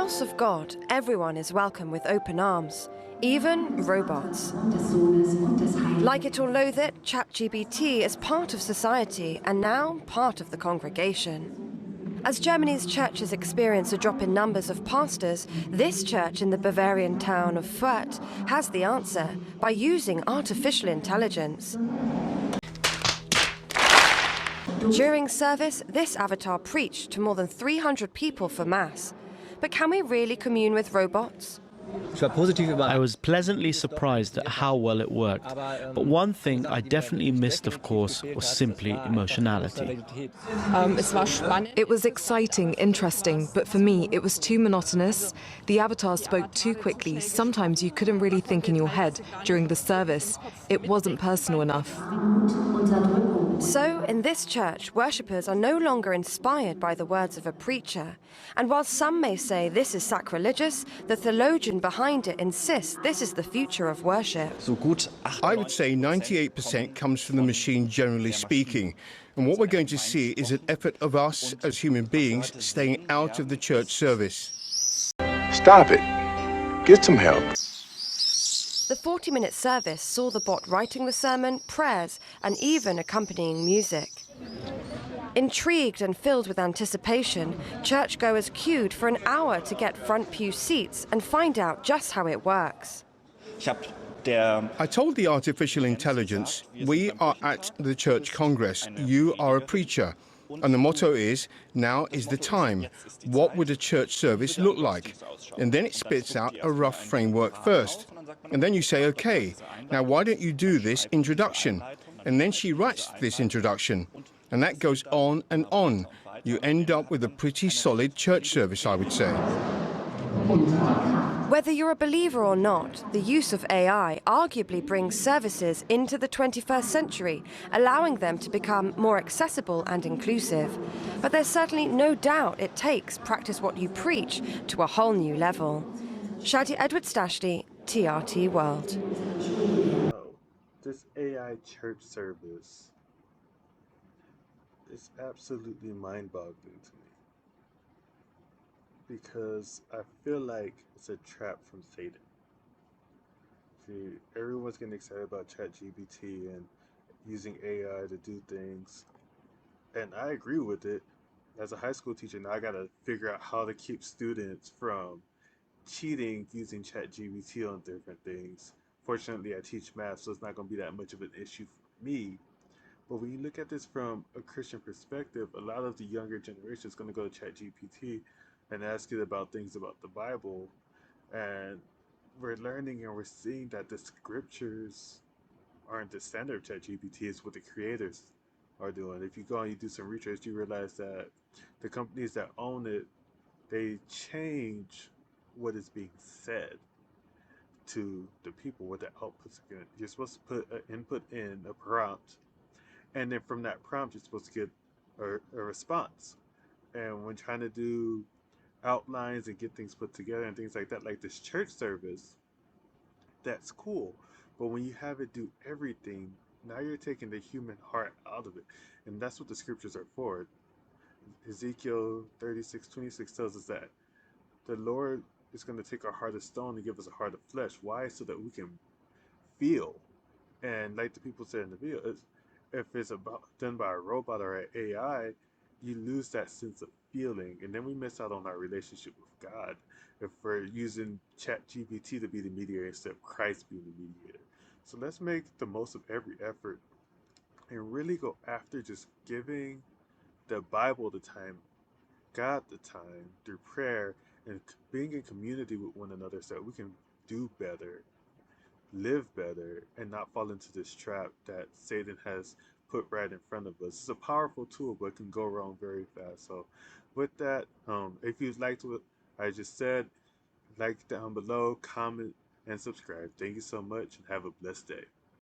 house of God, everyone is welcome with open arms, even robots. Like it or loathe it, ChatGPT is part of society and now part of the congregation. As Germany's churches experience a drop in numbers of pastors, this church in the Bavarian town of Fürth has the answer by using artificial intelligence. During service, this avatar preached to more than 300 people for Mass. But can we really commune with robots? I was pleasantly surprised at how well it worked. But one thing I definitely missed, of course, was simply emotionality. It was exciting, interesting, but for me, it was too monotonous. The avatar spoke too quickly. Sometimes you couldn't really think in your head during the service. It wasn't personal enough. So, in this church, worshippers are no longer inspired by the words of a preacher. And while some may say this is sacrilegious, the theologian behind it insists this is the future of worship. I would say 98% comes from the machine, generally speaking. And what we're going to see is an effort of us as human beings staying out of the church service. Stop it. Get some help. The 40-minute service saw the bot writing the sermon, prayers, and even accompanying music. Intrigued and filled with anticipation, churchgoers queued for an hour to get front pew seats and find out just how it works. I told the artificial intelligence, we are at the church congress, you are a preacher. And the motto is, now is the time. What would a church service look like? And then it spits out a rough framework first. And then you say, okay, now why don't you do this introduction? And then she writes this introduction. And that goes on and on. You end up with a pretty solid church service, I would say. Whether you're a believer or not, the use of AI arguably brings services into the 21st century, allowing them to become more accessible and inclusive. But there's certainly no doubt it takes practice what you preach to a whole new level. Shadi Edwards-Dashley, TRT World. This AI church service is absolutely mind-boggling to me. Because I feel like it's a trap from Satan. See, everyone's getting excited about ChatGPT and using AI to do things. And I agree with it. As a high school teacher, now I gotta figure out how to keep students from cheating using ChatGPT on different things. Fortunately, I teach math, so it's not gonna be that much of an issue for me. But when you look at this from a Christian perspective, a lot of the younger generation is gonna go to ChatGPT and ask it about things about the Bible, and we're learning and we're seeing that the scriptures aren't the standard of ChatGPT, it's what the creators are doing. If you go and you do some research, you realize that the companies that own it, they change what is being said to the people, what the output's going. You're supposed to put an input in, a prompt, and then from that prompt, you're supposed to get a response. And when trying to do outlines and get things put together and things like that, like this church service, that's cool. But when you have it do everything, now you're taking the human heart out of it. And that's what the scriptures are for. Ezekiel 36:26 tells us that the Lord is going to take our heart of stone and give us a heart of flesh. Why? So that we can feel. And like the people said in the video, if it's done by a robot or an AI, you lose that sense of feeling, and then we miss out on our relationship with God if we're using ChatGPT to be the mediator instead of Christ being the mediator. So let's make the most of every effort and really go after just giving the Bible the time, God the time, through prayer and being in community with one another so that we can do better, live better, and not fall into this trap that Satan has put right in front of us. It's a powerful tool, but it can go wrong very fast. So with that, if you liked what I just said, like down below, comment, and subscribe. Thank you so much, and have a blessed day.